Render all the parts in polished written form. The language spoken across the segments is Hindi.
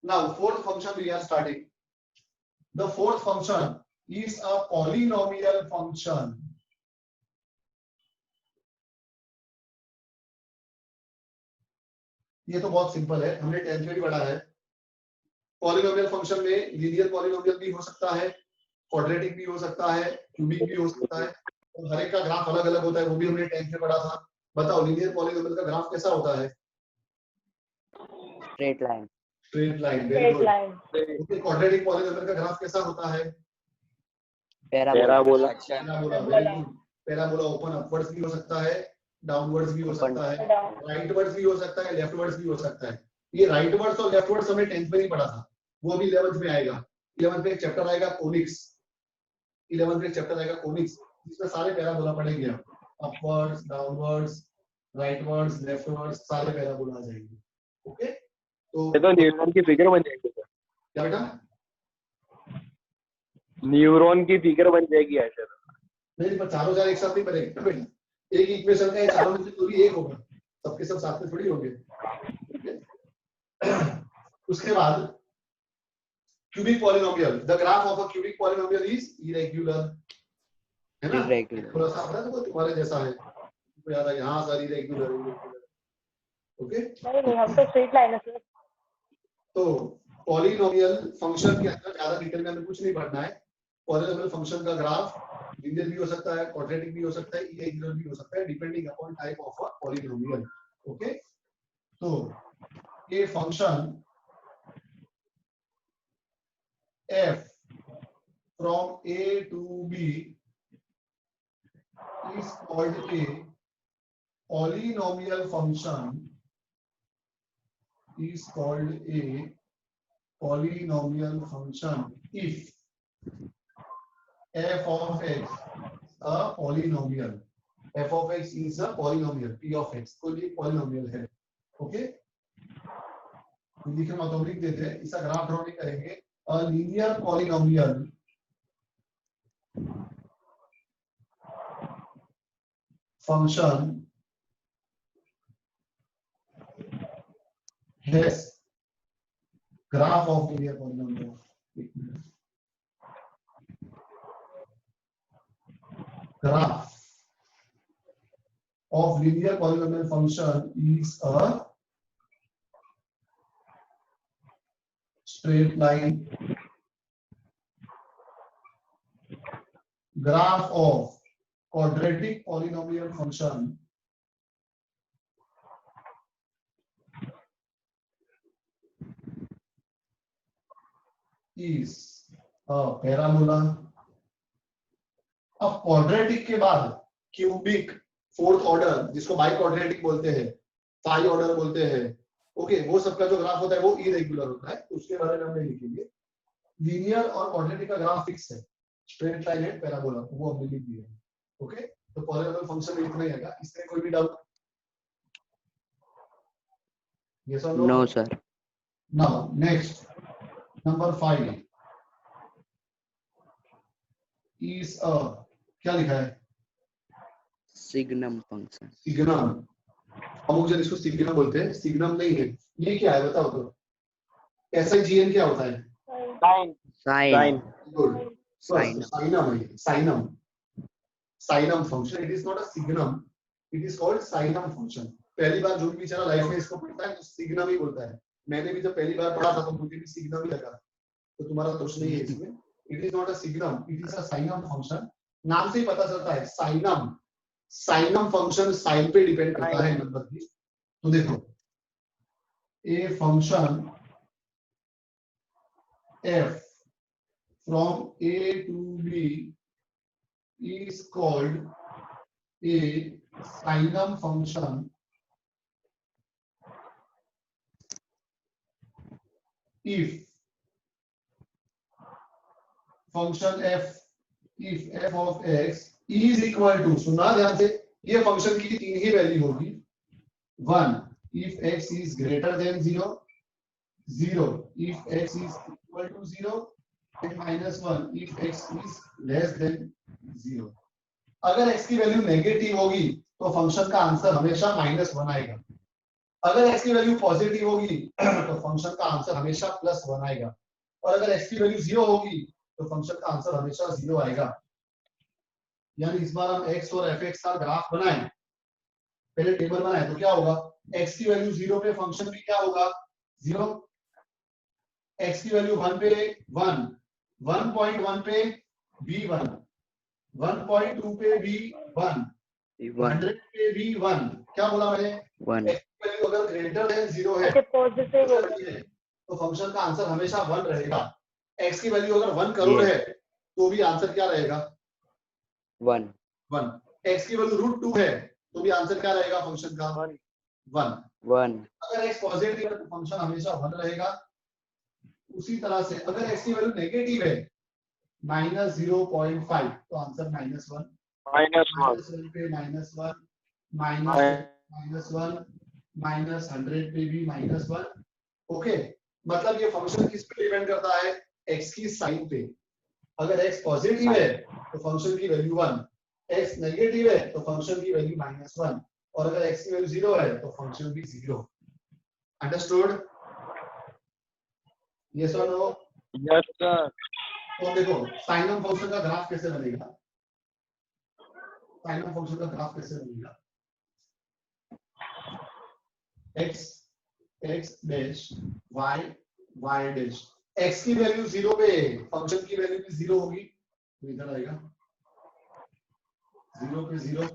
Now, fourth function we are starting. The fourth function is a polynomial function. ये तो बहुत सिंपल है, हमने 10th में भी पढ़ा है। पॉलिनोमियल फंक्शन में लीनियर पॉलिनोमियल भी हो सकता है, क्वाड्रेटिक भी हो सकता है, क्यूबिक भी हो सकता है, और हर एक का ग्राफ अलग अलग होता है, वो भी हमने 10th में पढ़ा था। बताओ लीनियर पॉलिनोमियल का ग्राफ कैसा होता है? Straight line. Straight line, very good. Okay, quadratic polynomial का ग्राफ कैसा होता है? Parabola. Parabola, very good. Parabola open upwards भी हो सकता है, डाउनवर्ड्स भी हो सकता है, राइटवर्ड्स भी हो सकता है, लेफ्टवर्ड्स भी हो सकता है। ये राइटवर्ड्स और लेफ्टवर्ड्स हमने 10th में नहीं पढ़ा था, वो भी 11th में आएगा। 11th में एक चैप्टर आएगा कोनिक्स, 11th में एक चैप्टर आएगा कोनिक्स, जिसमें सारे पैराबोला पढ़ेंगे हम। अपवर्ड्स, डाउनवर्ड्स, राइटवर्ड्स, लेफ्टवर्ड्स, सारे पैराबोला आ जाएंगे। ओके, तो न्यूरॉन की फिगर बन जाएगी। क्या बेटा? न्यूरॉन की फिगर बन जाएगी ऐसे। नहीं, पर चारों चार एक साथ नहीं बनेंगे बेटा, एक इक्वेशन का चारों में से कोई एक होगा, सबके सब साथ में थोड़ी होंगे। उसके बाद cubic polynomial, the graph of a cubic polynomial is irregular, है ना? थोड़ा सा अपना तो तुम्हारे जैसा है, तो याद आ गया। हाँ सर, इरेगुलर। ओके, नहीं हम तो स्ट्रेट लाइन है। तो पॉलिनोमियल फंक्शन के अंदर ज्यादा डिटेल में हमें कुछ नहीं पढ़ना है। पॉलिनोमियल फंक्शन का ग्राफ लीनियर भी हो सकता है, क्वाड्रेटिक भी हो सकता है, इरेगुलर भी हो सकता है, depending upon type of a polynomial. Okay, तो ये function f from a to b is called a polynomial function, is called a polynomial function if f of x a polynomial, f of x is a polynomial, p of x कोई भी polynomial है। ओके, लिखे मत, लिख देते हैं, इसका ग्राफ ड्रॉ नहीं करेंगे। a linear polynomial function has graph of linear polynomial, graph of linear polynomial function is a straight line. Graph of quadratic polynomial function is a parabola. अब क्वाड्रेटिक के बाद क्यूबिक, फोर्थ ऑर्डर, जिसको बाई क्वाड्रेटिक बोलते हैं, पाई ऑर्डर बोलते हैं। ओके, वो सबका जो ग्राफ होता है वो इरेगुलर होता है, उसके बारे में हम नहीं लिखेंगे। लीनियर और क्वाड्रेटिक का ग्राफ फिक्स है, स्ट्रेट लाइन है, पैराबोला, वो हमने लिख दिया है। ओके, तो पॉलिनोमियल फंक्शन में इतना ही आएगा। इसमें कोई भी डाउट? यस और no? No sir. Now next, number 5 is uh, क्या लिखा है? Signum function. सिग्नम, अमुक जन इसको सिग्नम बोलते हैं, सिग्नम नहीं है। ये क्या है बताओ तो? SIGN क्या होता है? साइन। गुड, साइनम है, signum, signum function. It is not a signum, it is called signum function. पहली बार जो भी बेचारा लाइफ में इसको पढ़ता है तो सिग्नम ही बोलता है। मैंने भी जब पहली बार पढ़ा था तो मुझे भी सिग्नम ही लगा, तो तुम्हारा दोष नहीं है इसमें। It is not a signum, it is a साइनम function. नाम से ही पता चलता है, साइनम, साइनम फंक्शन साइन पे डिपेंड करता है, नंबर की। तो देखो, ए function f from a to b is called a sinum function if function f, if f of x is equal to, सुना ध्यान से, ये फंक्शन की तीन ही वैल्यू होगी। 1 if x is greater than 0, 0 if x is equal to 0, and -1 if x is less than 0। अगर x की वैल्यू नेगेटिव होगी तो फंक्शन का आंसर हमेशा -1 आएगा। अगर x की वैल्यू पॉजिटिव होगी तो फंक्शन का आंसर हमेशा +1 आएगा, और अगर x की वैल्यू 0 होगी तो फंक्शन का आंसर हमेशा 0 आएगा। यानी इस बार हम x और fx का ग्राफ बनाएं, पहले टेबल बनाए तो क्या होगा, x की वैल्यू 0 पे फंक्शन भी क्या होगा 0, x की वैल्यू 1 पे 1, 1.1 पे v1, 1.2 पे v1, 100 पे v1, क्या बोला मैंने, 1 x की वैल्यू अगर ग्रेटर देन 0 है अच्छा पॉजिटिव होगा। तो फंक्शन का आंसर हमेशा 1 रहेगा। x की वैल्यू अगर 1 करोड़ है तो भी आंसर क्या रहेगा 1 1। x की वैल्यू √2 है तो भी आंसर क्या रहेगा फंक्शन का 1। 1 अगर x पॉजिटिव है तो फंक्शन हमेशा 1 रहेगा। उसी तरह से अगर x की वैल्यू नेगेटिव है -0.5 तो आंसर -1, -1 पे -1, -1, -100 पे भी -1। ओके, मतलब ये फंक्शन किस पे डिपेंड करता है, x की साइन पे। अगर x पॉजिटिव है तो फंक्शन की वैल्यू 1, x नेगेटिव है तो फंक्शन की वैल्यू -1, और अगर x की वैल्यू 0 है तो फंक्शन भी 0। अंडरस्टूड? यस और नो? Yes sir. तो देखो साइनम फंक्शन का ग्राफ कैसे बनेगा, साइनम फंक्शन का ग्राफ कैसे बनेगा, x x dash y y dash, x की वैल्यू 0 पे फंक्शन की वैल्यू भी 0 होगी तो इधर आएगा 0 पे 0,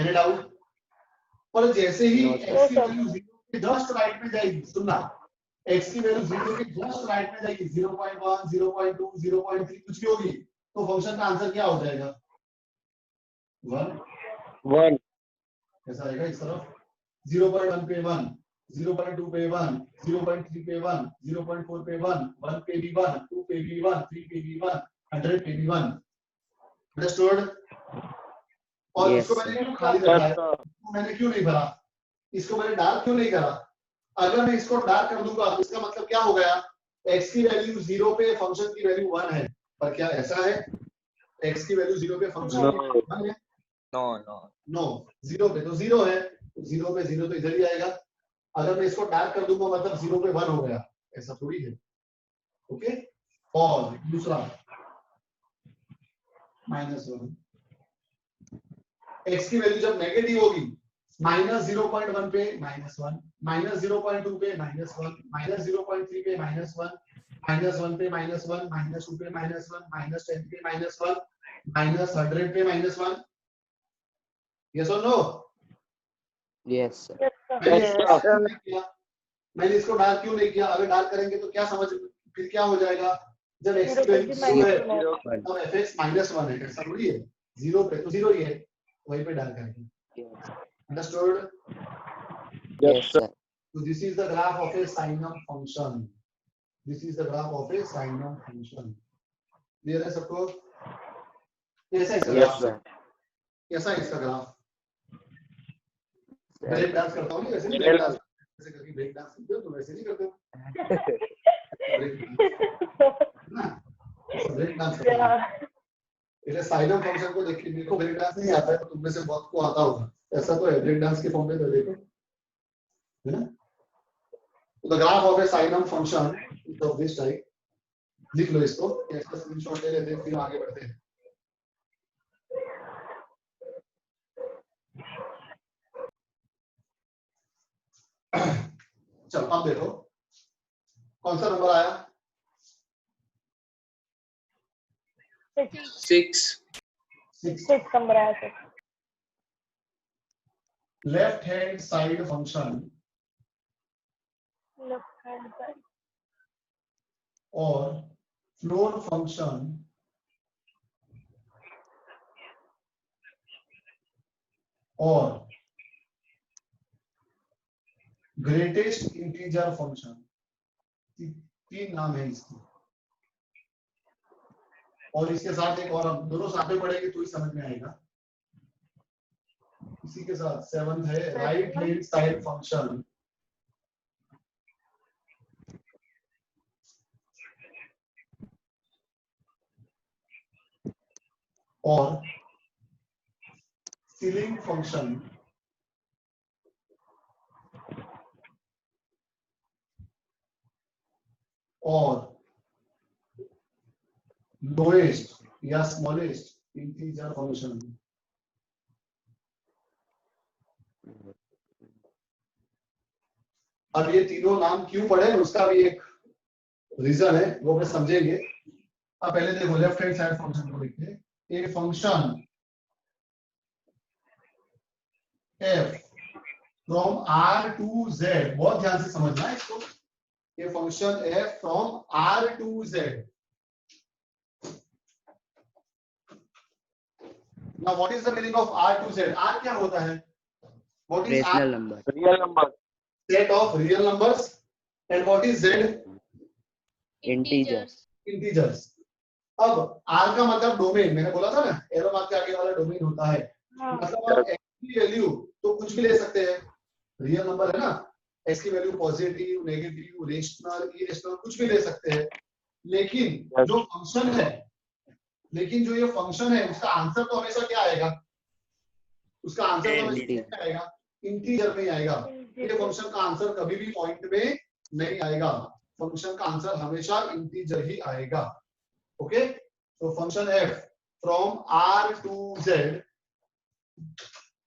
एनी डाउट? और जैसे ही x की वैल्यू 0 के जस्ट राइट में जाएगी, सुनना, x की वैल्यू 0 के जस्ट राइट में जाएगी 0.1 0.2 0.3 कुछ भी होगी तो फंक्शन का आंसर क्या हो जाएगा 1। ऐसा आएगा इस तरफ 0.1 पे 1, 0.2 पे 1, 0.3 पे 1, 0.4 पे 1, 1 पे भी 1, 2 पे भी 1, 3 पे भी 1, 100 पे भी 1। अंडरस्टूड? और Yes, इसको मैंने sir. क्यों खाली रखा है, इसको मैंने क्यों नहीं भरा, इसको मैंने डार्क क्यों नहीं करा? अगर मैं इसको डार्क कर दूंगा तो इसका मतलब क्या हो गया, x की वैल्यू 0 पे फंक्शन की वैल्यू 1 है, पर क्या ऐसा है x की वैल्यू 0 पे फंक्शन की वैल्यू 1 है? नो, 0 पे तो 0 है, तो 0 पे 0 तो इधर ही आएगा। अगर मैं इसको डार्क कर दूंगा मतलब 0 पे 1 हो गया, ऐसा थोड़ी है। ओके, और दूसरा -1, x की वैल्यू जब नेगेटिव होगी -0.1 पे -1, -0.2 पे -1, -0.3 पे -1, -1 पे -1, -2 पे -1, -10 पे -1, -100 पे -1। यस और no? Yes, sir. Yes, sir. मैंने इसको डार्क क्यों नहीं किया, मैंने इसको डार्क क्यों नहीं किया? अगर डार्क करेंगे तो क्या समझ, फिर क्या हो जाएगा, जब x की वैल्यू 0 है तब fx -1 है, ऐसा थोड़ी है, 0 पे तो 0 ही है, वहीं पे डार्क करेंगे। Understood? Yes, sir. So this is the graph of a sinum function. This is the graph of a sinum function. Clear है सबको? कैसा है इसका Yes, ग्राफ? sir. कैसा है इसका ग्राफ? ब्रेक डांस करता हूँ, वैसे नहीं ब्रेक डांस, ऐसे करके ब्रेक डांस करते हो तो वैसे नहीं करते हो ना, ब्रेक डांस करते हो। इसे साइनम फंक्शन को देख के मेरे को ब्रेक डांस नहीं आता है, तो तुम में से बहुत को आता होगा, ऐसा तो है, ब्रेक डांस के फॉर्म में तो देखो, है ना? तो the graph of A साइनम function is of this type. लिख लो इसको, इसका स्क्रीनशॉट ले लेते हैं, फिर आगे बढ़ते हैं। चलो अब देखो कौन सा नंबर आया, 6 नंबर आया sir. Left hand side function left hand side और फ्लोर फंक्शन और ग्रेटेस्ट इंटीजर फंक्शन, तीन नाम है इसके, और इसके साथ एक और, हम दोनों साथ में पढ़ेंगे तो ही समझ में आएगा। इसी के साथ 7th है राइट हैंड साइड फंक्शन और सीलिंग फंक्शन और लोएस्ट या स्मॉलेस्ट इंटीजर फंक्शन। अब ये तीनों नाम क्यों पढ़े उसका भी एक रीजन है, वो मैं समझेंगे। अब पहले देखो लेफ्ट हैंड साइड फंक्शन को देखते। A function f from r to z, बहुत ध्यान से समझना है इसको। ये function f from r to z। Now what is the meaning of r to z? r क्या होता है? What is Rational r? number. Real number. Set of real numbers. And what is z? Integers. Integers. अब r का मतलब डोमेन, मैंने बोला था ना एरो मार्क के आगे वाला डोमेन होता है। हाँ, मतलब आप x की वैल्यू तो कुछ भी ले सकते हैं, रियल नंबर है ना, x की value positive, negative, rational, irrational कुछ भी ले सकते हैं। लेकिन जो फंक्शन है, लेकिन जो ये फंक्शन है उसका आंसर तो हमेशा क्या आएगा? उसका आंसर तो हमेशा क्या आएगा? इंटीजर में आएगा। ये फंक्शन का आंसर कभी भी पॉइंट में नहीं आएगा, फंक्शन का आंसर हमेशा इंटीजर ही आएगा। ओके, तो function f from r to z।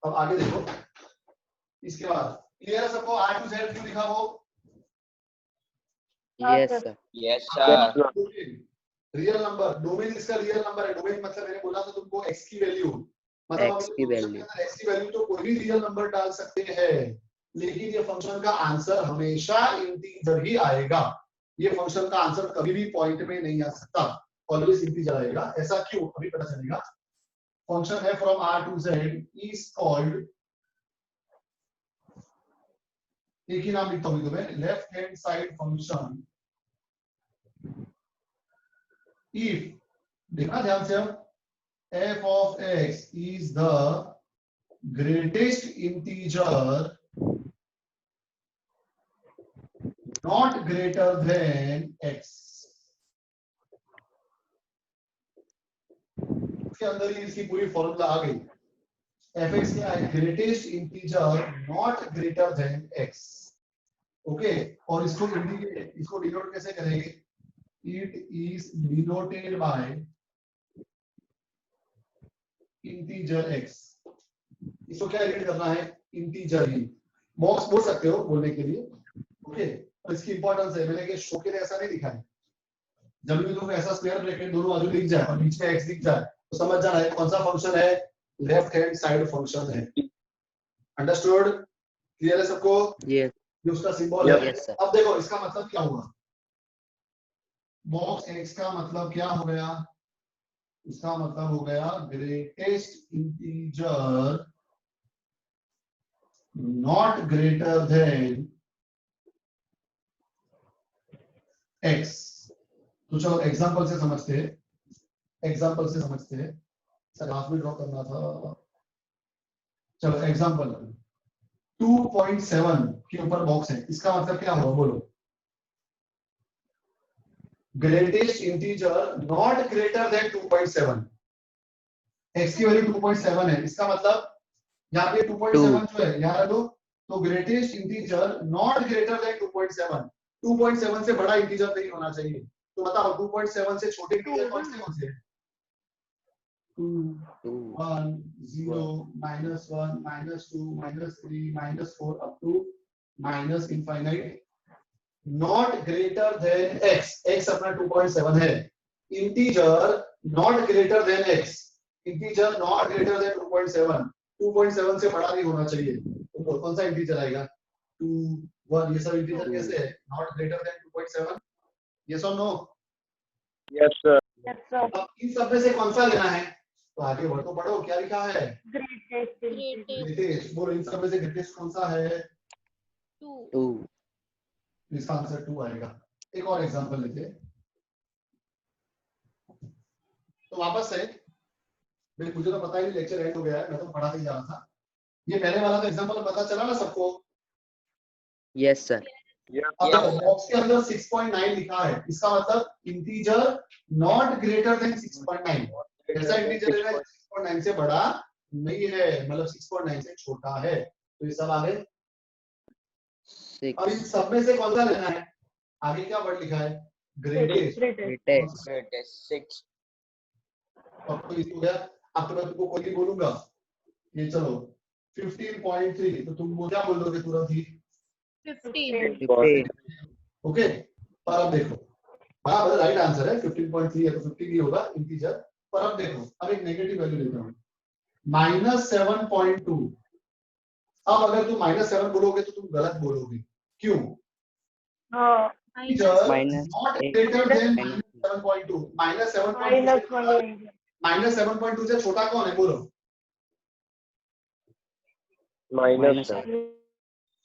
अब आगे देखो, इसके बाद क्लियर है सबको? r टू z क्यों लिखा वो? Yes, sir. Yes, sir. Real number, domain इसका रियल नंबर है। डोमेन मतलब मैंने बोला था तुमको x की वैल्यू, मतलब X की वैल्यू। x की वैल्यू तो कोई भी रियल नंबर डाल सकते हैं, लेकिन ये फंक्शन का आंसर हमेशा इंटीजर ही आएगा। ये फंक्शन का आंसर कभी भी पॉइंट में नहीं आ सकता, ऑलवेज इंटीजर आएगा। ऐसा क्यों अभी पता चलेगा। फंक्शन है from r to z is called, एक ही नाम लिखता हूं तुम्हें, left hand side function if, देखना ध्यान से, अब f of x is the greatest integer not greater than x। इसके अंदर ही इसकी पूरी फॉर्मूला आ गई। fx क्या है? Greatest integer not greater then x। Okay, और इसको इंडिकेट, इसको डिनोट कैसे करेंगे? It is denoted by integer x। इसको क्या रीड करना है? इंटीजर ही। बॉक्स बोल सकते हो बोलने के लिए। ओके, और इसकी इंपॉर्टेंस है, मैंने शो के लिए ऐसा नहीं लिखा है। जब भी तुम ऐसा स्क्वायर ब्रैकेट दोनों बाजू लिख जाए और बीच में x दिख जाए तो समझ जाना है कौन सा फंक्शन है, लेफ्ट हैंड साइड फंक्शन है। अंडरस्टूड? क्लियर है सबको? Yes. ये उसका सिंबल है। Yes, sir. अब देखो इसका मतलब क्या हुआ। बॉक्स x का मतलब क्या हो गया? इसका मतलब हो गया greatest integer not greater then x। तो चलो एग्जांपल से समझते हैं, एग्जांपल से समझते हैं। सर हाफ में ड्रॉ करना था। चलो एग्जांपल 2.7 के ऊपर बॉक्स है, इसका मतलब क्या हुआ बोलो? Greatest integer not greater than 2.7। x की वैल्यू 2.7 है, इसका मतलब यहाँ पे 2.7 जो है यहाँ लो, तो greatest integer not greater than 2.7। 2.7 से बड़ा इंटीजर नहीं होना चाहिए। तो बताओ 2.7 से छोटे इंटीजर कौन से हैं? 2, 1, 0, -1, -2, -3, -4 up to -infinite। Not greater then x, x अपना 2.7 है। Integer not greater then x, integer not greater than 2.7। 2.7 से बड़ा नहीं होना चाहिए। तो कौन सा इंटीजर आएगा? 2, 1, ये सब इंटीजर कैसे है? Not greater than 2.7। यस और no? Yes sir. yes, sir. अब इन सब में से कौन सा लेना है? तो आगे बढ़ो तो पढ़ो, क्या लिखा है? Greatest integer. ग्रेटेस्ट। बोलो इन सब में से ग्रेटेस्ट कौन सा है? 2. इसका आंसर 2 आएगा। एक और एग्जांपल लेते हैं। तो वापस से, मुझे तो पता ही नहीं, लेक्चर एंड हो गया है, मैं तो पढ़ाते ही जा रहा था। ये पहले वाला तो एग्जांपल पता चला ना सबको? Yes, sir. अब बॉक्स के अंदर 6.9 लिखा है, इसका मतलब इंटीजर नॉट ग्रेटर देन 6.9। ऐसा इंटीजर है 6.9 से बड़ा नहीं है, मतलब 6.9 से छोटा है। तो ये सब आ गए। 6. अब इन सब में से कौन सा लेना है? आगे क्या वर्ड लिखा है? ग्रेटेस्ट। Greatest. Greatest. 6. अब तो इसको गया। अब तो मैं तुमको कोई नहीं बोलूंगा, ये चलो 15.3, तो तुम वो क्या बोल दोगे तुरंत ही? 15. 50. ओके, पर अब देखो, बराबर राइट आंसर है, 15.3 है तो 15 ही होगा इंटीजर। पर अब देखो, अब एक नेगेटिव वैल्यू लेता हूँ, -7.2। अब अगर तुम -7 बोलोगे तो तुम गलत बोलोगे, क्यों? Minus. Minus Not 8. greater than Minus. -7.2। -7.2 से छोटा कौन है, बोलो? Minus.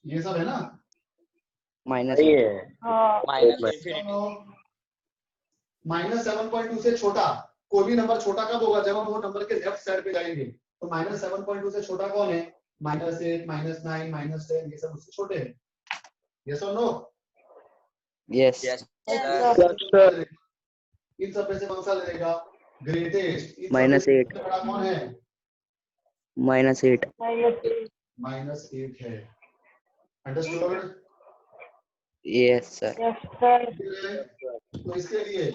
ये सब है ना? Minus नहीं 8. है. Minus infinity. -7.2 से छोटा कोई भी नंबर छोटा कब होगा? जब हम वो नंबर के लेफ्ट साइड पे जाएंगे। तो -7.2 से छोटा कौन है? -8, -9, -10, ये सब उससे छोटे हैं। यस और नो? Yes. Yes. इन सब में से कौन सा लेगा? ग्रेटेस्ट। -8. बड़ा कौन है? -8. -8 है। अंडरस्टूड? Yes, sir. तो इसके लिए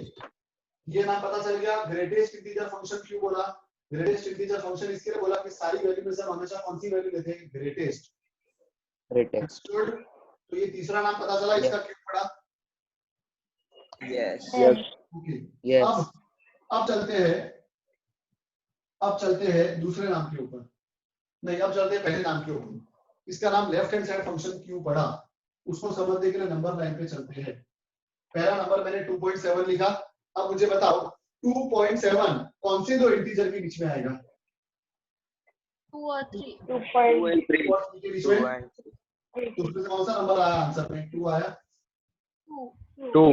ये नाम पता चल गया। ग्रेटेस्ट इंटीजर फंक्शन क्यों बोला? ग्रेटेस्ट इंटीजर फंक्शन इसके लिए बोला कि सारी वैल्यू में से हम हमेशा कौन सी वैल्यू लेते हैं? ग्रेटेस्ट। Greatest. तो ये तीसरा नाम पता चला, इसका क्यों पड़ा? Yes. Okay, Yes. अब चलते हैं दूसरे नाम के ऊपर। नहीं, अब चलते हैं पहले नाम के ऊपर। इसका नाम लेफ्ट हैंड साइड फंक्शन क्यों पड़ा, उसको समझने के लिए नंबर लाइन पे चलते हैं। पहला नंबर मैंने 2.7 लिखा। अब मुझे बताओ 2.7 कौन से दो इंटीजर के बीच में आएगा? 2 और 3. 2 and 3. और के बीच 2 में and तो उसमें से कौन सा नंबर आया आंसर में? 2 आया। 2.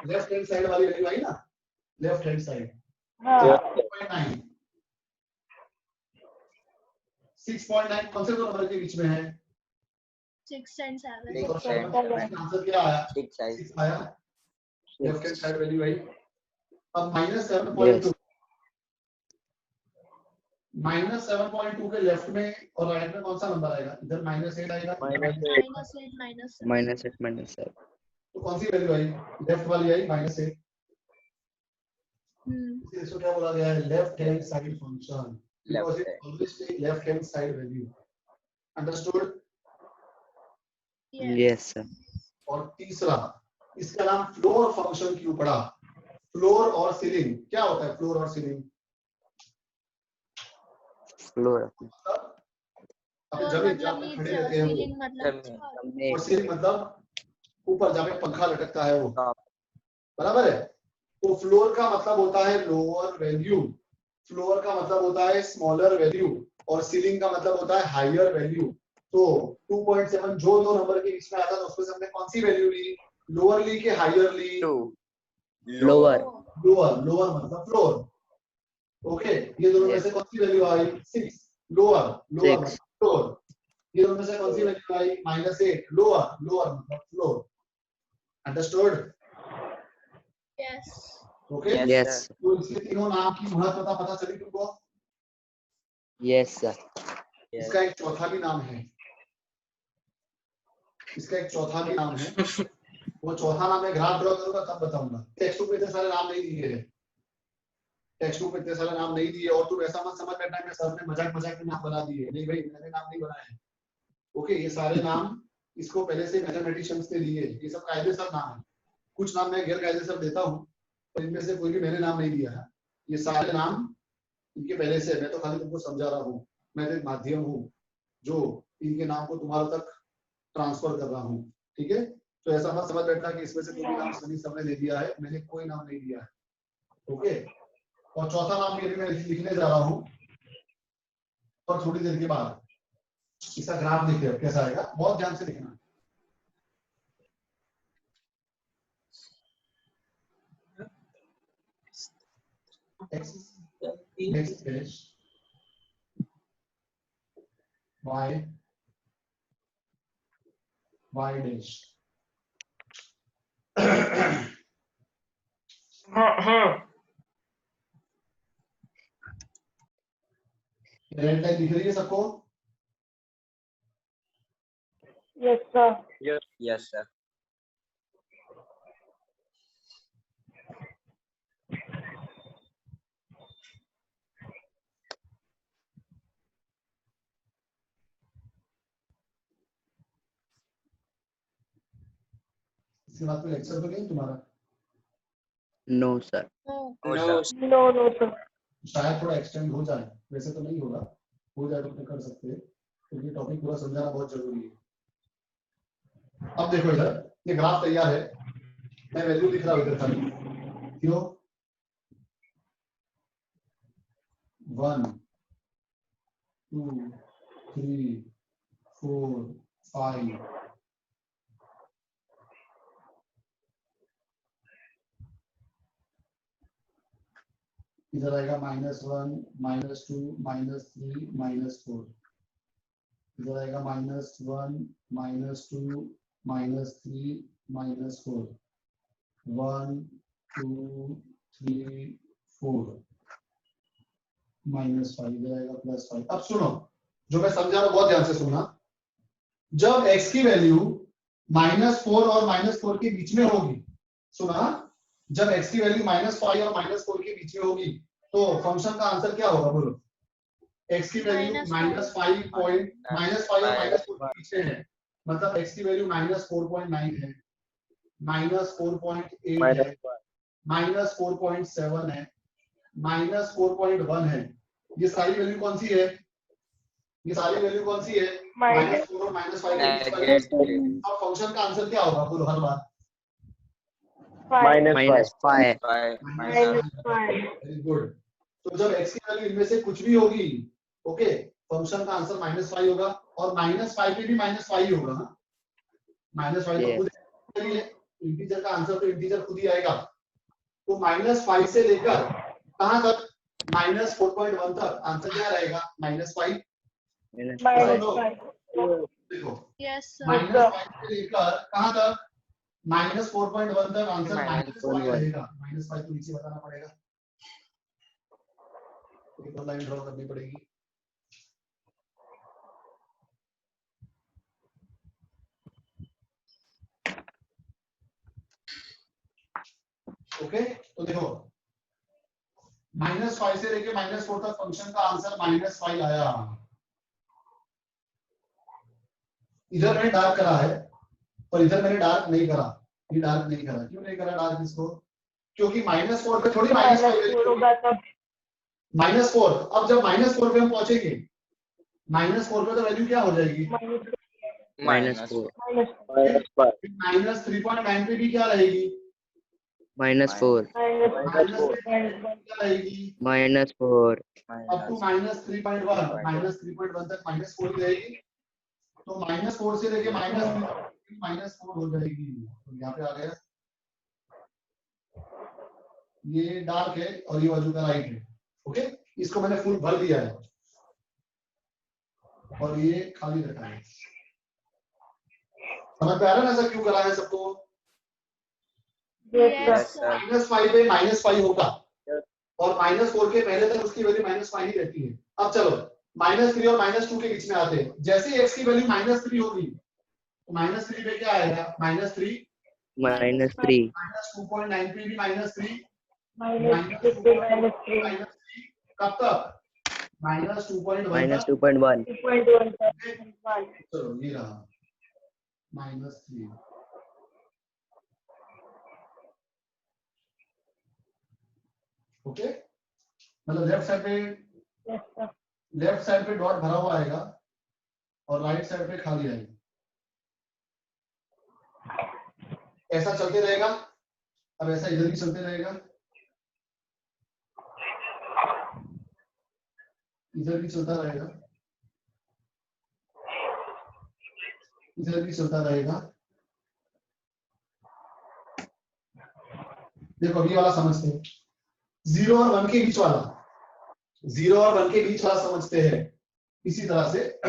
लेफ्ट हैंड साइड वाली वैल्यू आई ना, लेफ्ट हैंड साइड। 2.9 6.9 कौन से दो नंबर के बीच में है? 6 and 7. 6 and 7. आंसर क्या आया? 6 आया. 6 आया। लेफ्ट हैंड साइड वैल्यू आई। अब Yes. -7.2 के लेफ्ट में और राइट में कौन सा नंबर आएगा? इधर -8 आएगा, -8. -8, -7. -8. तो कौन सी वैल्यू आई? लेफ्ट वाली आई, -8। इसको क्या बोला गया है? Left hand side function, because it always take left hand side value. Understood? Yes, sir. और तीसरा, इसका नाम फ्लोर फंक्शन क्यों पड़ा? फ्लोर और सीलिंग क्या होता है? फ्लोर और सीलिंग Floor. अपने जमीन जहाँ पे खड़े रहते हैं वो, और सीलिंग मतलब ऊपर जहाँ पे पंखा लटकता है वो, बराबर है? तो फ्लोर का मतलब होता है लोअर वैल्यू, फ्लोर का मतलब होता है स्मॉलर वैल्यू, और सीलिंग का मतलब होता है हायर वैल्यू। तो 2.7 जो दो नंबर के बीच में आता था उसमें से हमने कौन सी वैल्यू ली? लोअर ली कि हायर ली? 2. Lower. लोअर मतलब फ्लोर। ओके, ये दोनों में से कौन सी वैल्यू आई? 6। लोअर मतलब फ्लोर। ये दोनों में से कौन सी वैल्यू आई? -8। लोअर मतलब floor. Understood? Yes. Okay, Yes. तो इसके तीनों नाम की महत्वता पता चली तुमको? Yes, sir. इसका एक चौथा भी नाम है, वो चौथा नाम मैं ग्राफ ड्रॉ करूंगा तब बताऊंगा। टेक्स्ट बुक में इतने सारे नाम नहीं दिए हैं, और तुम ऐसा मत समझ बैठना कि सर ने मजाक में नाम बना दिए। नहीं भाई, मैंने नाम नहीं बनाए हैं। ओके, ये सारे नाम इसको पहले से मैथमेटिशियंस ने दिए, ये सब कायदेसर नाम है। कुछ नाम मैं गैर कायदेसर देता हूँ, तो इनमें से कोई भी मैंने नाम नहीं दिया है। ये सारे नाम इनके पहले से, मैं तो खाली तुमको समझा रहा हूँ। मैं एक माध्यम हूँ जो इनके नाम को तुम्हारे तक ट्रांसफर कर रहा हूँ। ठीक है, तो ऐसा मत समझ बैठना कि इसमें से कोई भी नाम सनी सबने दे दिया है। मैंने कोई नाम नहीं दिया है। ओके, और चौथा नाम ये भी मैं लिखने जा रहा हूँ, और थोड़ी देर के बाद इसका ग्राफ देखिए कैसा आएगा, बहुत ध्यान से देखना। X dash y dash red line दिख रही है सबको? Yes, sir. इसके बाद कोई लेक्चर तो नहीं तुम्हारा? No sir. No, sir. शायद थोड़ा एक्सटेंड हो जाए, वैसे तो नहीं होगा, हो जाए तो फिर कर सकते हैं, क्योंकि टॉपिक पूरा समझाना बहुत जरूरी है। अब देखो इधर ये ग्राफ तैयार है, मैं वैल्यू लिख रहा हूँ इधर खाली, क्यों 1 2 3 4 5 इधर आएगा -1 -2 -3 -4, इधर आएगा -1 -2 -3 -4 1 2 3 4 -5, इधर आएगा +5। अब सुनो, जो मैं समझा रहा हूं बहुत ध्यान से सुनना। जब x की वैल्यू -4 और -4 के बीच में होगी, सुना, जब x की वैल्यू -5 और -4 के बीच में होगी तो फंक्शन का आंसर क्या होगा, बोलो? x की वैल्यू -5 और -4 के बीच में है, मतलब x की वैल्यू -4.9 है, -4.8 है, -4.7 है, -4.1 है। ये सारी वैल्यू कौन सी है? ये सारी वैल्यू कौन सी है? -4 और -5 के बीच वाली। अब फंक्शन का आंसर क्या होगा, बोलो हर बार? -5। Very good. तो जब x की वैल्यू इनमें से कुछ भी होगी, ओके, फंक्शन का आंसर -5 होगा, और -5 पे भी -5 ही होगा ना, -5 तो खुद है, इंटीजर का आंसर तो इंटीजर खुद ही आएगा। तो -5 से लेकर कहां तक? -4.1 तक आंसर क्या रहेगा? -5। देखो Yes, sir. -5 से लेकर कहां तक? -4.1 तक आंसर -5 रहेगा। -5 तो नीचे बताना पड़ेगा, एक और लाइन ड्रॉ करनी पड़ेगी। ओके, तो देखो -5 से लेके -4 तक फंक्शन का आंसर -5 आया। इधर मैंने डार्क करा है और इधर मैंने डार्क नहीं करा। ये डार्क नहीं करा, क्यों नहीं करा डार्क इसको? क्योंकि -4 पे थोड़ी -5 होगा तब। -4, अब जब -4 पे हम पहुंचेंगे, -4 पे तो वैल्यू क्या हो जाएगी? -4 -3.9 पे भी क्या रहेगी? -4 क्या रहेगी? -4 अब टू -3.1 तक -4 ही रहेगी। तो -4 से लेके -4 हो जाएगी। तो यहाँ पे आ गया, ये डार्क है और ये बाजू का राइट है। ओके, इसको मैंने फुल भर दिया है और ये खाली रखा है। समझ में आ रहा है ना सर क्यों करा है सबको? Yes, sir. -5 पे -5 होगा और -4 के पहले तक उसकी वैल्यू -5 ही रहती है। अब चलो -3 और -2 के बीच में आते हैं। जैसे ही x की वैल्यू -3 होगी तो -3 पे क्या आएगा? -3 -3 -2.9 पे भी -3 -3 कब तक? -2.1 तक। -2.1 चलो ये रहा -3। ओके, मतलब लेफ्ट साइड पे डॉट भरा हुआ आएगा और राइट साइड पे खाली आएगा। ऐसा चलते रहेगा। अब ऐसा इधर भी चलते रहेगा, इधर भी चलता रहेगा, इधर भी चलता रहेगा। देखो अभी वाला समझते हैं, 0 और 1 के बीच वाला, 0 और 1 के बीच वाला समझते हैं। इसी तरह से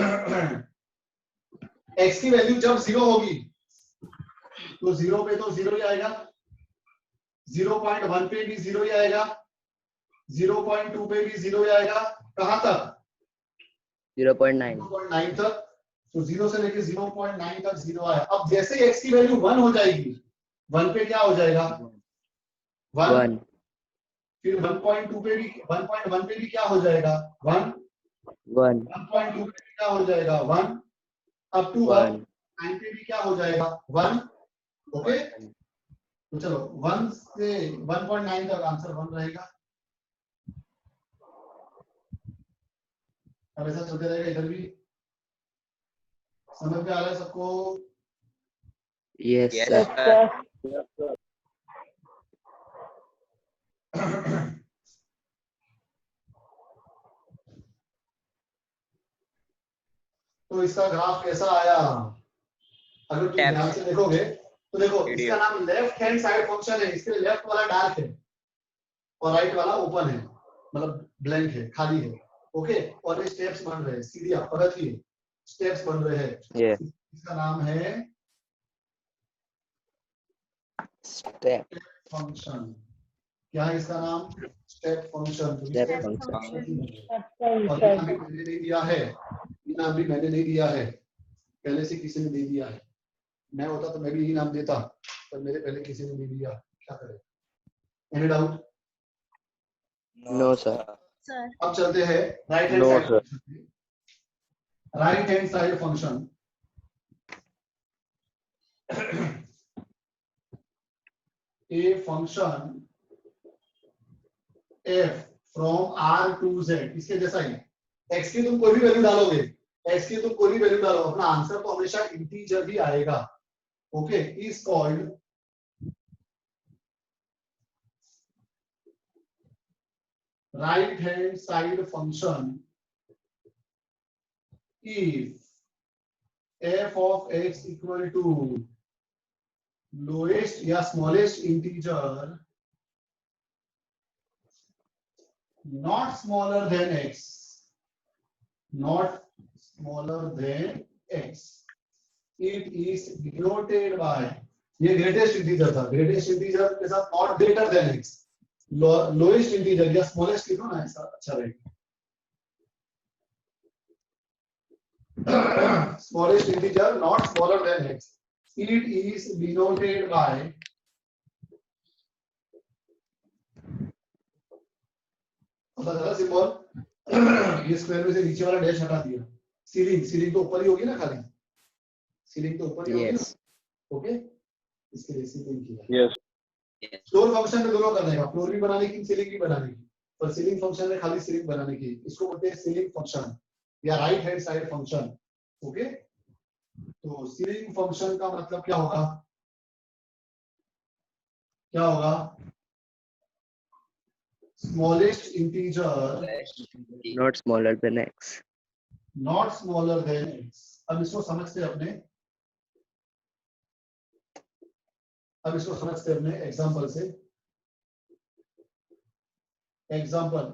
x की वैल्यू जब 0 होगी तो 0 पे तो 0 ही आएगा, 0.1 पे भी 0 ही आएगा, 0.2 पे भी 0 ही आएगा। कहां तक? 0.9 0.9 तक। तो 0 से लेके 0.9 तक 0 आया। अब जैसे x की वैल्यू 1 हो जाएगी, 1 पे क्या हो जाएगा? 1। 1 फिर 1.2 पे भी, 1.1 पे भी क्या हो जाएगा? 1। 1 1.2 पे भी क्या हो जाएगा? 1। अप टू 1 9 पे भी क्या हो जाएगा? 1। ओके तो चलो 1 से 1.9 तक आंसर 1 रहेगा। अब ऐसा चलते रहेगा इधर भी। समझ में आ रहा है सबको? Yes, Yes, sir. sir. तो इसका ग्राफ कैसा आया? अगर तुम Tap. ध्यान से देखोगे तो देखो Idiot. इसका नाम लेफ्ट हैंड साइड फंक्शन है, इसके लेफ्ट वाला डार्क है और राइट वाला ओपन है, मतलब ब्लैंक है, खाली है। ओके और ये स्टेप्स बन रहे हैं, सीढ़ियां पगथी स्टेप्स बन रहे हैं। Yeah. इसका नाम है Step. फंक्शन। क्या है इसका नाम? Step function. Step Step function. function. और ये नाम भी मैंने नहीं दिया है, ये नाम भी मैंने नहीं दिया है, पहले से किसी ने दे दिया है। मैं होता तो मैं भी यही नाम देता, पर मेरे पहले किसी ने दे दिया, क्या करें? Any doubt? No, sir. Sir. अब चलते हैं right hand No, side sir. Function. Right hand side function a function f from r to z, इसके जैसा ही x की तुम कोई भी वैल्यू डालोगे, x की तुम कोई भी वैल्यू डालो, अपना आंसर तो हमेशा इंटीजर ही आएगा। Okay is called right hand side function if f of x equal to lowest या smallest integer not smaller than x, not smaller than x, it is denoted by, ये greatest integer था, greatest integer के साथ not greater than x, lowest integer या smallest लिखो ना, ऐसा अच्छा रहेगा। smallest integer not smaller than x, it is denoted by symbol. ये स्क्वायर में से नीचे वाला डैश हटा दिया, सीलिंग, सीलिंग तो ऊपर ही होगी ना, खाली सीलिंग तो ऊपर ही होगी ना। Yes. ओके इसके लिए सीलिंग किया। Yes. फ्लोर फंक्शन में दोनों करने का, फ्लोर भी बनाने की, सीलिंग भी बनाने की, पर सीलिंग फंक्शन में खाली सीलिंग बनाने की, इसको बोलते हैं सीलिंग फंक्शन या right hand side function. Okay तो सीलिंग फंक्शन का मतलब क्या होगा? क्या होगा? Smallest integer Not smaller than x. Not smaller than x। अब इसको समझते हैं अपने, अब इसको समझते हैं अपने एग्जांपल से। Example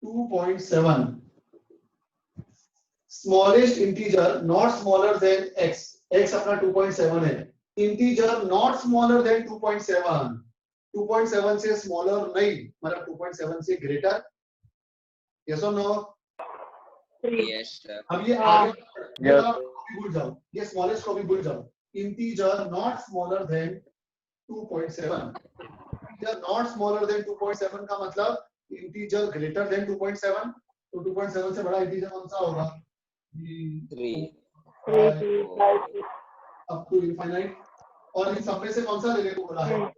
2.7 smallest integer not smaller than x, x अपना 2.7 है, इंटीजर नॉट स्मॉलर देन 2.7, 2.7 से स्मॉलर नहीं, मतलब 2.7 से ग्रेटर, यस और नो? Yes, sir. अब ये आगे भूल जाओ, ये स्मॉलेस्ट को भी भूल जाओ, integer not smaller than 2.7, integer not smaller than 2.7 का मतलब इंटीजर ग्रेटर देन 2.7, तो 2.7 से बड़ा इंटीजर कौन सा होगा? 3. Up to infinite. और इन सब में से कौन सा लेने को बोला है?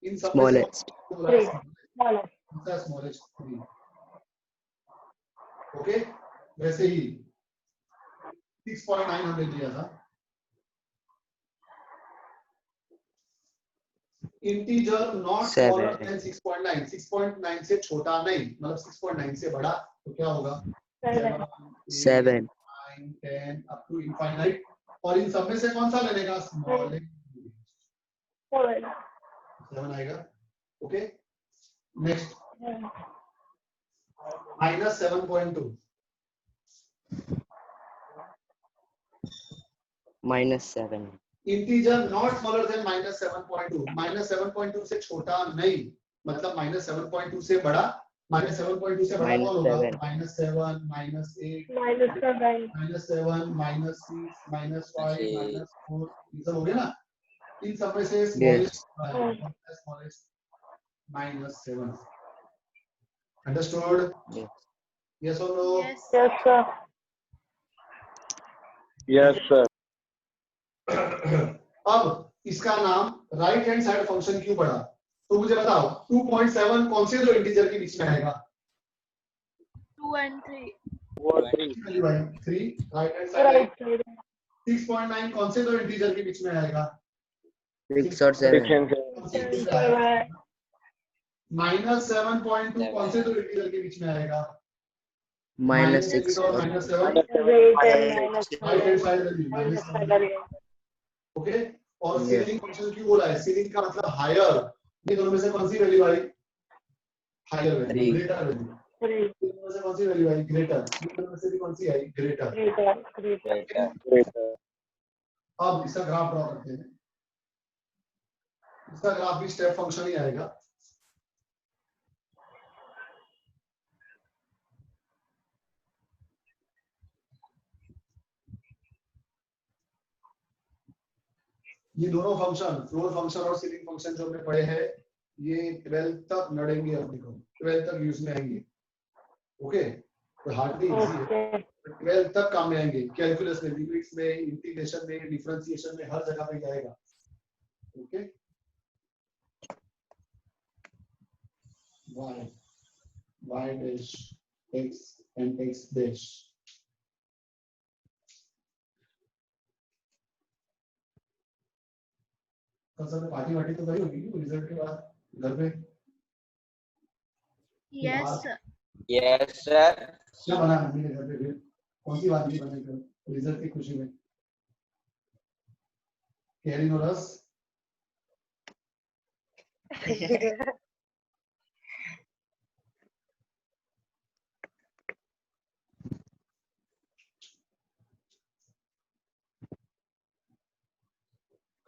इन सब में से Smallest. कौन सा स्मॉलेस्ट? 3। ओके वैसे ही 6.9 हमने दिया था, इंटीजर नॉट स्मॉलर देन 6.9, 6.9 से छोटा नहीं, मतलब 6.9 से बड़ा, तो क्या होगा? 7. 9 10 अप टू इनफाइनाइट। और इन सब में से कौन सा लेने का? स्मॉलेस्ट 7 आएगा। Okay next -7.2 -7. Integer not smaller than -7.2, -7.2 से छोटा नहीं, मतलब -7.2 से बड़ा, -7.2 से बड़ा कौन होगा? -7 -8 -7 -6 -5 -4, ये सब हो गया ना। इन सब में से स्मॉलेस्ट -7। अंडरस्टूड? Yes. यस और no? Yes. Yes, sir. Yes, sir. अब इसका नाम राइट हैंड साइड फंक्शन क्यों पड़ा? तो मुझे बताओ 2.7 कौन से दो इंटीजर के बीच में आएगा? 2 and 3. 3 right hand side. 6.9 कौन से दो इंटीजर के बीच में आएगा? 6 और 7 -7.2 कौन से दो इंटीजर के बीच में आएगा? -6 और और -7 right hand side value okay. और Yes. सीलिंग फंक्शन क्यों बोला है? सीलिंग का मतलब हायर। ये दोनों में से कौन सी वैल्यू आई? Higher value, Three. Greater value. ये दोनों में से कौन सी वैल्यू आई? ग्रेटर। ये दोनों में से भी कौन सी आई? ग्रेटर। अब इसका ग्राफ ड्रॉ करते हैं। इसका ग्राफ भी स्टेप फंक्शन ही आएगा। ये दोनों फंक्शन, फ्लोर फंक्शन और सीलिंग फंक्शन जो हमने पढ़े हैं, ये 12th तक लड़ेंगे अपने को, 12th तक यूज में आएंगे। ओके, तो हार्डली इजी है, 12th तक काम में आएंगे। कैलकुलस में, लिमिट्स में, इंटीग्रेशन में, डिफरेंशिएशन में, हर जगह पे आएगा। Okay, y dash x and x dash। कल सब पार्टी वार्टी तो करी होगी रिजल्ट के बाद घर पे? Yes, sir. Yes, sir. क्या बना मम्मी ने घर पे? फिर कौन सी बात नहीं बनी कर रिजल्ट की खुशी में? कैरी नो रस?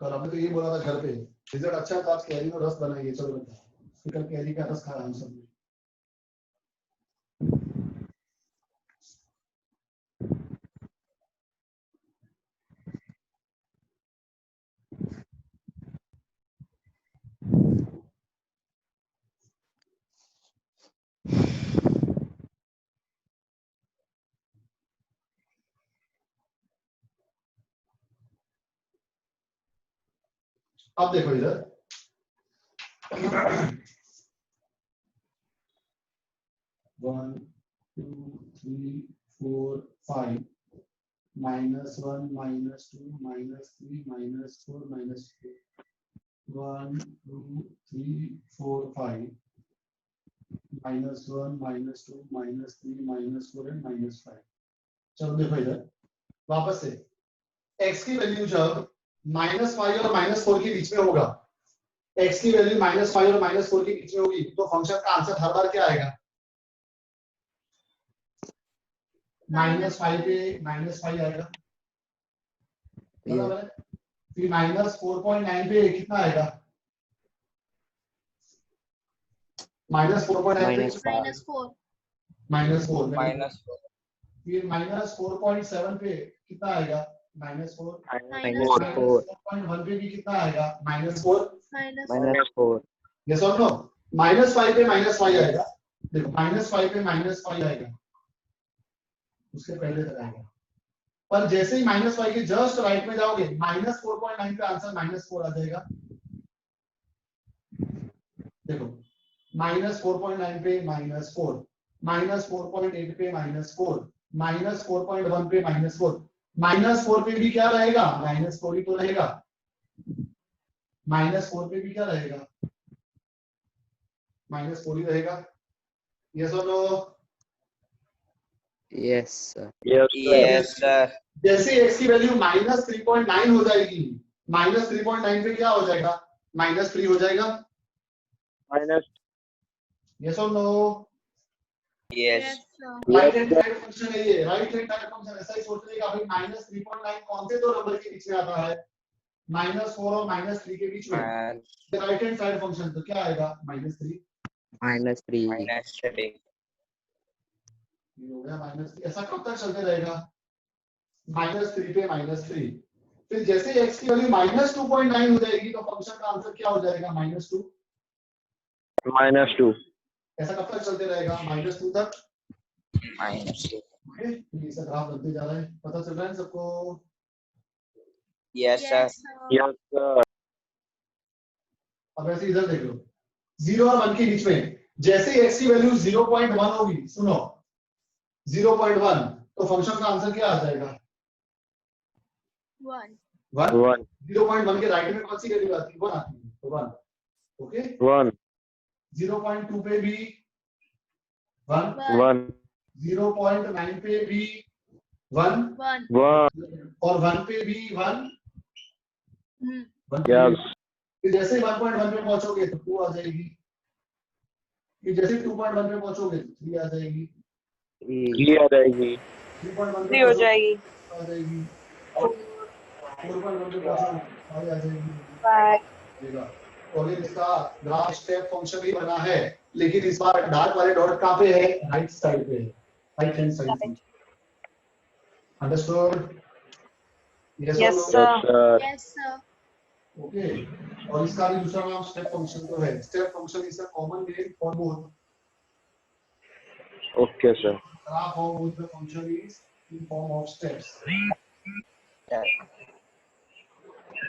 कल हमने तो ये बोला था घर पे रिजल्ट अच्छा है तो आज कैरी नो रस बनाइए। चलो बेटा, कल कैरी का रस खाया हम सब ने। अब देखो इधर, 1 2 3 4 5 -1 -2 -3 -4 -4 1 2 3 4 5 -1 -2 -3 -4 एंड -5। चलो देखो इधर वापस से, x की वैल्यू जब -5 और -4 के बीच में होगा, x की वैल्यू -5 और -4 के बीच में होगी, तो फंक्शन का आंसर हर बार क्या आएगा? -5 पे -5 आएगा, बराबर है। फिर -4.9 पे कितना आएगा? -4.9 पे -4. -4 -4. फिर -4.7 पे कितना आएगा? -4 -4 -4.1 पे भी कितना आएगा? -4 -4 यस और नो? -5 पे -5 आएगा। देखो -5 पे -5 आएगा, उसके पहले तक आएगा। पर जैसे ही -5 के जस्ट राइट में जाओगे, -4.9 पे आंसर -4 आ जाएगा। देखो -4.9 पे -4, -4.8 पे -4, -4.1 पे -4, -4 पे भी क्या रहेगा? -4 ही तो रहेगा। -4 पे भी क्या रहेगा? -4 ही रहेगा। यस और no? Yes sir. Yes, sir. जैसे x की वैल्यू -3.9 हो जाएगी, -3.9 पे क्या हो जाएगा? -3 हो जाएगा। यस और no? Yes. Yes, sir. Right hand side function है ये, राइट हैंड साइड फंक्शन ऐसा ही सोच लेगा भाई। -3.9 कौन से दो नंबर के बीच में आता है? -4 और -3 के बीच में। राइट हैंड साइड फंक्शन तो क्या आएगा? -3। -3 -3. ये हो गया -3। ऐसा कब तक चलते रहेगा? -3 पे -3। फिर जैसे x की वैल्यू -2.9 हो जाएगी तो फंक्शन का आंसर क्या हो जाएगा? -2। -2 ऐसा कब तक चलते रहेगा? -2 तक। -2. ओके, ये सब ग्राफ बनते जा रहा है, पता चल रहा है सबको? Yes, sir. Yes, sir. अब ऐसे इधर देख लो 0 और 1 के बीच में जैसे ही x की वैल्यू 0.1 होगी, सुनो 0.1 तो फंक्शन का आंसर क्या आ जाएगा? 1. 1. 1. 0.1 के राइट में कौन सी वैल्यू आती है? 1 आती है, तो 1. ओके, 1. 0.2 पे भी 1, 1. 0.9 पे भी 1 1. 1. और 1 पे भी 1. Hmm. 1 पे भी Yes. फिर जैसे ही 1.1 पे पहुंचोगे तो 2 आ जाएगी, फिर जैसे ही 2.1 पे पहुंचोगे तो 3 आ जाएगी, 3 आ जाएगी. 3.1 पे 3 हो पहुंचोगे जाएगी. तो आ जाएगी, और 4.1 पे पहुंचोगे तो 5 आ जाएगी. 5. देगा। तो अगर इसका ग्राफ स्टेप फंक्शन भी बना है, लेकिन इस बार डार्क वाले डॉट कहाँ पे है? राइट साइड पे है, right hand side. Understood? Yes, sir. Yes, sir. Okay, और इसका भी दूसरा नाम स्टेप फंक्शन तो है. Step function is a common name for both. Okay, sir. Graph of both the function is in form of steps. Yeah.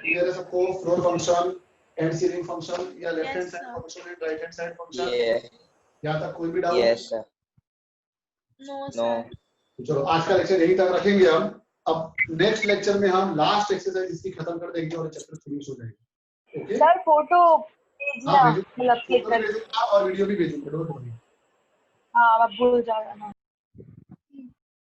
Here is a cove floor function and ceiling function या left hand Yes, side sir. function and right hand side function. Yeah. यहाँ तक कोई भी doubt? Yes, sir. No, No. sir. तो चलो आज का लेक्चर यहीं तक रखेंगे हम. अब नेक्स्ट लेक्चर में हम लास्ट एक्सरसाइज इसकी खत्म कर देंगे और चैप्टर फिनिश हो जाएगा. ओके, सर फोटो हाँ भेजना भेजूंगा, मतलब क्लिक फोटो भी कर. भेजूंगा और वीडियो भी भेजूंगा. Don't worry. हाँ अब भूल जाओगे ना.